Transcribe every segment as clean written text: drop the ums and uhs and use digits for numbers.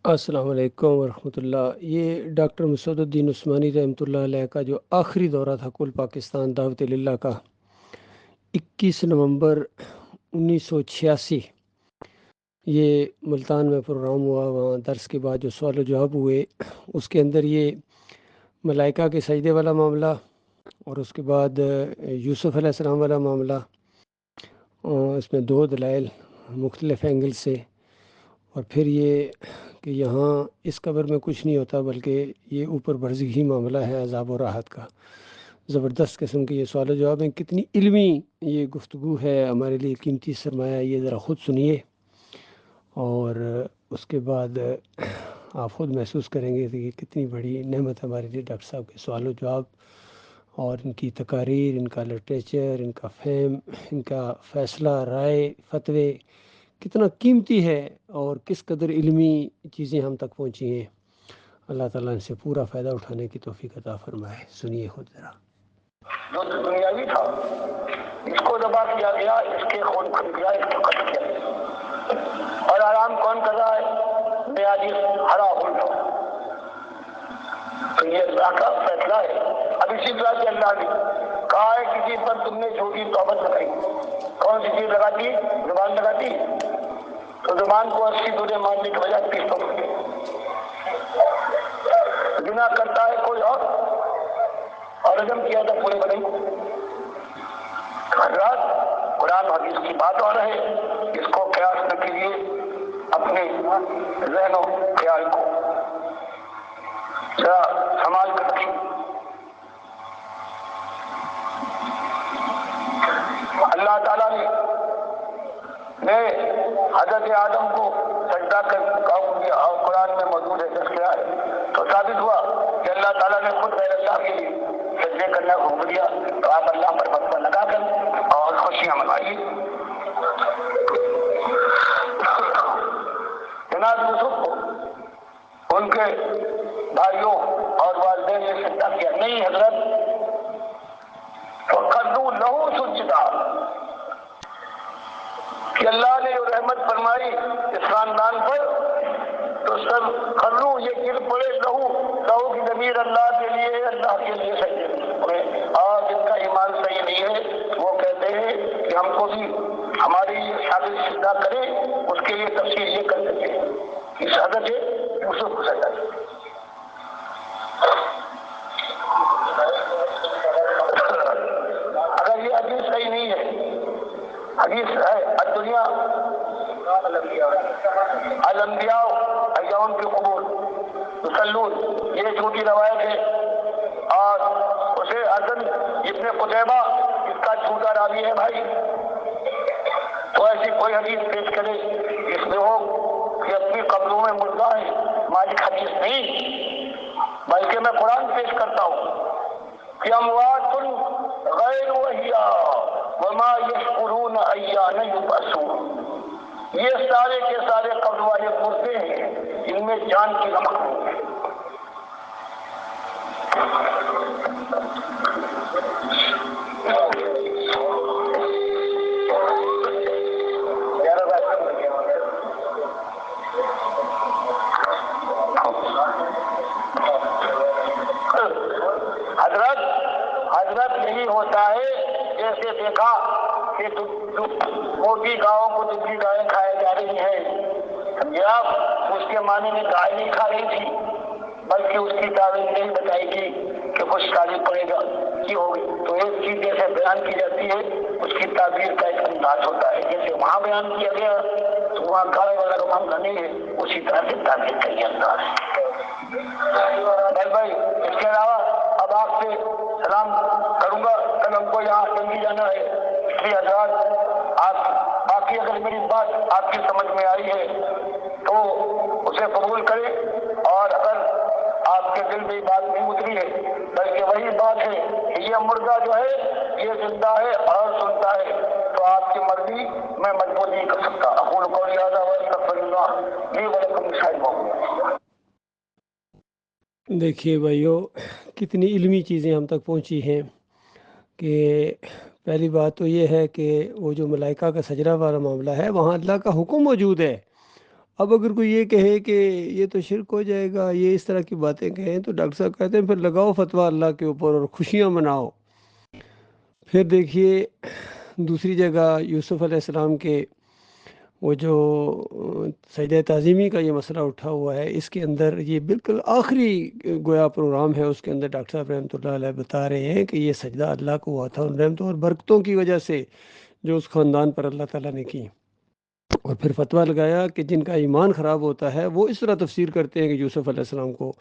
السلام علیکم ورحمۃ اللہ۔ یہ ڈاکٹر مسعود الدین عثمانی رحمۃ اللہ علیہ کا جو آخری دورہ تھا کل پاکستان دعوت اللہ کا 21 نومبر 1986، یہ ملتان میں پروگرام ہوا۔ وہاں درس کے بعد جو سوال و جواب ہوئے اس کے اندر یہ ملائکہ کے سجدے والا معاملہ، اور اس کے بعد یوسف علیہ السلام والا معاملہ، اور اس میں دو دلائل مختلف اینگل سے، اور پھر یہ کہ یہاں اس قبر میں کچھ نہیں ہوتا بلکہ یہ اوپر برزخی معاملہ ہے عذاب و راحت کا۔ زبردست قسم کے یہ سوال و جواب ہیں، کتنی علمی یہ گفتگو ہے، ہمارے لیے قیمتی سرمایہ۔ یہ ذرا خود سنیے اور اس کے بعد آپ خود محسوس کریں گے کہ یہ کتنی بڑی نعمت ہمارے لیے ڈاکٹر صاحب کے سوال و جواب، اور ان کی تقاریر، ان کا لٹریچر، ان کا فہم، ان کا فیصلہ رائے فتوے کتنا قیمتی ہے، اور کس قدر علمی چیزیں ہم تک پہنچی ہیں۔ اللہ تعالیٰ ان سے پورا فائدہ اٹھانے کی توفیق عطا فرمائے۔ سنیے خود ذرا۔ جو دنیاوی تھا اس کو ذبح کیا گیا، اس کے خون کھل گیا، اس کو قتل کیا گیا، اور آرام کون کر رہا ہے؟ نیازی ہرا ہوا۔ تو یہ اللہ کا فیصلہ ہے۔ اب اسی طرح سے اللہ نے کہا ہے کسی پر تم نے جھوٹی تہمت لگائی، کون سی چیز لگاتی؟ زبان لگاتی، تو زبان کو 80 دورے مارنے کی بجائے 30 پکڑ گئے۔ گناہ کرتا ہے کوئی اور رجم کیا تھا پورے بدن کو۔ حضرات قرآن حدیث کی بات اور ہے، اس کو قیاس نہ کیجیے اپنے ذہن و خیال کو، ذرا سنبھال کر رکھیے۔ اللہ تعالیٰ نے حضرت آدم کو سجدہ کر حکم دیا، اور قرآن میں موجود ہے تذکرہ ہے، تو ثابت ہوا کہ اللہ تعالیٰ نے خود غیر اللہ کے لیے سجدے کرنے کو حکم دیا۔ تو آپ اللہ پر وقفہ لگا کر اور خوشیاں منائیے۔ جناب یوسف کو ان کے بھائیوں اور والدین نے سجدہ کیا نہیں حضرت، فَخَرُّوا لَهُ سُجَّدًا، کہ اللہ نے جو رحمت فرمائی اس خاندان پر تو سب خرو یہ گر پڑے لہو کی ضمیر اللہ کے لیے، اللہ کے لیے سجدے میں۔ اور جن کا ایمان صحیح نہیں ہے وہ کہتے ہیں کہ ہم کو بھی ہماری شادی سجدہ کرے، اس کے لیے تفسیر یہ کر دیتے ہیں کہ حضرت یوسف کو سجدہ کرے۔ اگر یہ حدیث صحیح نہیں ہے، حدیث ہے الدنیا الانبیاء ایام کے قبور یصلون، یہ جھوٹی روایت ہے، اور اسے حسن ابن قتیبہ اس کا جھوٹا راوی ہے بھائی۔ تو ایسی کوئی حدیث پیش کرے جس میں ہو کہ اپنی قبروں میں مردہ ہے، مالک حدیث نہیں، بلکہ میں قرآن پیش کرتا ہوں کہ اموات غیر احیاء وما یشعرون ایان یبعثون، یہ سارے کے سارے قبر والے مردے ہیں، ان میں جان کی نمک نہیں ہے۔ حضرت یہی ہوتا ہے جیسے دیکھا کہ موٹی گاؤں کو دبلی گائیں کھائے جا رہی ہیں، سمجھے آپ؟ اس کے معنی میں گائے نہیں کھا رہی تھی بلکہ اس کی تعبیر نہیں بتائی تھی کہ خوشحالی پڑے گا کی ہوگی۔ تو ایک چیز جیسے بیان کی جاتی ہے اس کی تعبیر کا ایک انداز ہوتا ہے، جیسے وہاں بیان کیا گیا تو وہاں گائے والا کا معاملہ نہیں ہے، اسی طرح سے تعبیر کا یہ انداز ہے۔ بھائی اس کے علاوہ اب آپ سے سلام کروں گا، کل ہم کو یہاں جلدی جانا ہے، اس لیے حضرات آپ باقی اگر میری بات آپ کی سمجھ میں آئی ہے تو اسے قبول کریں، اور اگر آپ کے دل میں بات نہیں اتری ہے بلکہ وہی بات ہے کہ یہ مردہ جو ہے یہ زندہ ہے اور سنتا ہے، تو آپ کی مرضی میں مجبور نہیں کر سکتا۔ اقول قولی ھذا واستغفر اللہ لی ولکم لسائر المؤمنین۔ دیکھیے بھائیو، کتنی علمی چیزیں ہم تک پہنچی ہیں کہ پہلی بات تو یہ ہے کہ وہ جو ملائکہ کا سجدہ والا معاملہ ہے وہاں اللہ کا حکم موجود ہے، اب اگر کوئی یہ کہے کہ یہ تو شرک ہو جائے گا، یہ اس طرح کی باتیں کہیں، تو ڈاکٹر صاحب کہتے ہیں پھر لگاؤ فتویٰ اللہ کے اوپر اور خوشیاں مناؤ۔ پھر دیکھیے دوسری جگہ یوسف علیہ السلام کے وہ جو سجدہ تعظیمی کا یہ مسئلہ اٹھا ہوا ہے، اس کے اندر یہ بالکل آخری گویا پروگرام ہے، اس کے اندر ڈاکٹر صاحب رحمۃ اللہ علیہ بتا رہے ہیں کہ یہ سجدہ اللہ کو ہوا تھا ان رحمتوں اور برکتوں کی وجہ سے جو اس خاندان پر اللہ تعالیٰ نے کی۔ اور پھر فتویٰ لگایا کہ جن کا ایمان خراب ہوتا ہے وہ اس طرح تفسیر کرتے ہیں کہ یوسف علیہ السلام کو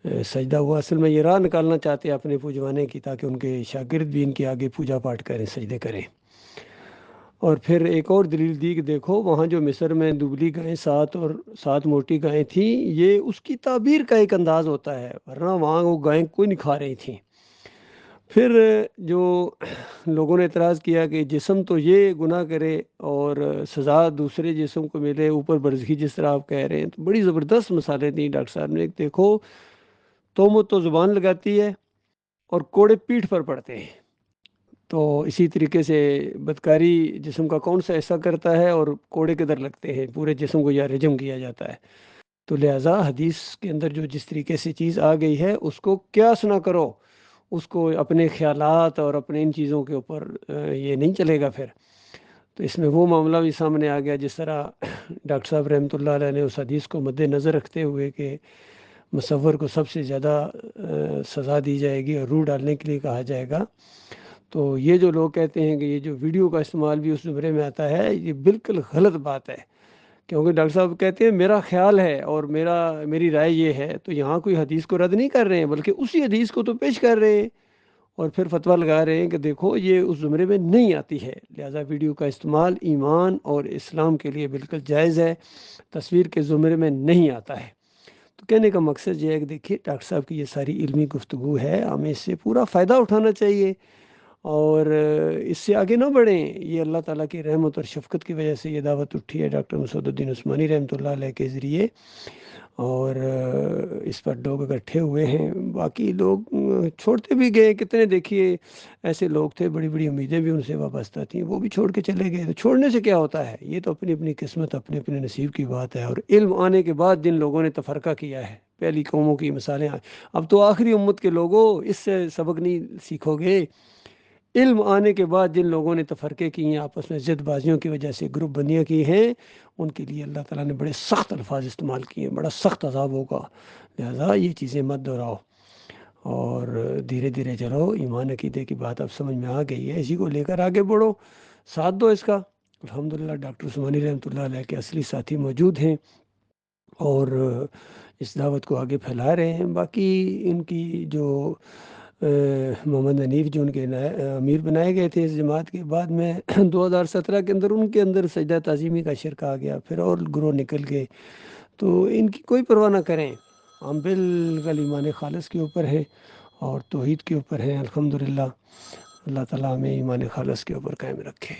سجدہ ہوا، اصل میں یہ راہ نکالنا چاہتے ہیں اپنے پوجوانے کی، تاکہ ان کے شاگرد بھی ان کے آگے پوجا پاٹ کریں، سجدے کریں۔ اور پھر ایک اور دلیل دی کہ دیکھو وہاں جو مصر میں دبلی گائیں 7 اور 7 موٹی گائیں تھیں، یہ اس کی تعبیر کا ایک انداز ہوتا ہے، ورنہ وہاں وہ گائیں کوئی نہیں کھا رہی تھیں۔ پھر جو لوگوں نے اعتراض کیا کہ جسم تو یہ گناہ کرے اور سزا دوسرے جسم کو ملے، اوپر برزخی جس طرح آپ کہہ رہے ہیں، تو بڑی زبردست مثالیں دیں ڈاکٹر صاحب نے۔ دیکھو تومت تو زبان لگاتی ہے اور کوڑے پیٹھ پر پڑتے ہیں، تو اسی طریقے سے بدکاری جسم کا کون سا حصہ کرتا ہے اور کوڑے کدھر لگتے ہیں، پورے جسم کو یا رجم کیا جاتا ہے۔ تو لہٰذا حدیث کے اندر جو جس طریقے سے چیز آ گئی ہے اس کو قیاس نہ کرو، اس کو اپنے خیالات اور اپنے ان چیزوں کے اوپر یہ نہیں چلے گا پھر۔ تو اس میں وہ معاملہ بھی سامنے آ گیا جس طرح ڈاکٹر صاحب رحمۃ اللہ علیہ نے اس حدیث کو مد نظر رکھتے ہوئے کہ مصور کو سب سے زیادہ سزا دی جائے گی اور روح ڈالنے کے لیے کہا جائے گا۔ تو یہ جو لوگ کہتے ہیں کہ یہ جو ویڈیو کا استعمال بھی اس زمرے میں آتا ہے، یہ بالکل غلط بات ہے، کیونکہ ڈاکٹر صاحب کہتے ہیں میرا خیال ہے اور میری رائے یہ ہے، تو یہاں کوئی حدیث کو رد نہیں کر رہے ہیں بلکہ اسی حدیث کو تو پیش کر رہے ہیں اور پھر فتویٰ لگا رہے ہیں کہ دیکھو یہ اس زمرے میں نہیں آتی ہے، لہٰذا ویڈیو کا استعمال ایمان اور اسلام کے لیے بالکل جائز ہے، تصویر کے زمرے میں نہیں آتا ہے۔ تو کہنے کا مقصد یہ ہے کہ دیکھیے ڈاکٹر صاحب کی یہ ساری علمی گفتگو ہے، ہمیں اس سے پورا فائدہ اٹھانا چاہیے اور اس سے آگے نہ بڑھیں۔ یہ اللہ تعالیٰ کی رحمت اور شفقت کی وجہ سے یہ دعوت اٹھی ہے ڈاکٹر مسعود الدین عثمانی رحمۃ اللہ علیہ کے ذریعے، اور اس پر لوگ اکٹھے ہوئے ہیں، باقی لوگ چھوڑتے بھی گئے، کتنے دیکھیے ایسے لوگ تھے بڑی بڑی امیدیں بھی ان سے وابستہ تھیں، وہ بھی چھوڑ کے چلے گئے۔ تو چھوڑنے سے کیا ہوتا ہے، یہ تو اپنی اپنی قسمت اپنے اپنے نصیب کی بات ہے۔ اور علم آنے کے بعد جن لوگوں نے تفرقہ کیا ہے، پہلی قوموں کی مثالیں، اب تو آخری امت کے لوگوں اس سے سبق نہیں سیکھو گے۔ علم آنے کے بعد جن لوگوں نے تفرقے کی ہیں، آپس میں ضد بازیوں کی وجہ سے گروپ بندیاں کی ہیں، ان کے لیے اللہ تعالیٰ نے بڑے سخت الفاظ استعمال کیے ہیں، بڑا سخت عذاب ہوگا۔ لہذا یہ چیزیں مت دہراؤ اور دھیرے دھیرے چلو، ایمان عقیدے کی بات اب سمجھ میں آ گئی ہے، اسی کو لے کر آگے بڑھو، ساتھ دو اس کا۔ الحمدللہ ڈاکٹر عثمانی رحمۃ اللہ علیہ کے اصلی ساتھی موجود ہیں اور اس دعوت کو آگے پھیلا رہے ہیں۔ باقی ان کی جو محمد حنیف جو ان کے امیر بنائے گئے تھے اس جماعت کے، بعد میں 2017 کے اندر ان کے اندر سجدہ تعظیمی کا شرک آ گیا، پھر اور گروہ نکل گئے۔ تو ان کی کوئی پرواہ نہ کریں، ہم بالکل ایمان خالص کے اوپر ہیں اور توحید کے اوپر ہیں، الحمدللہ۔ اللہ تعالیٰ ہمیں ایمان خالص کے اوپر قائم رکھے۔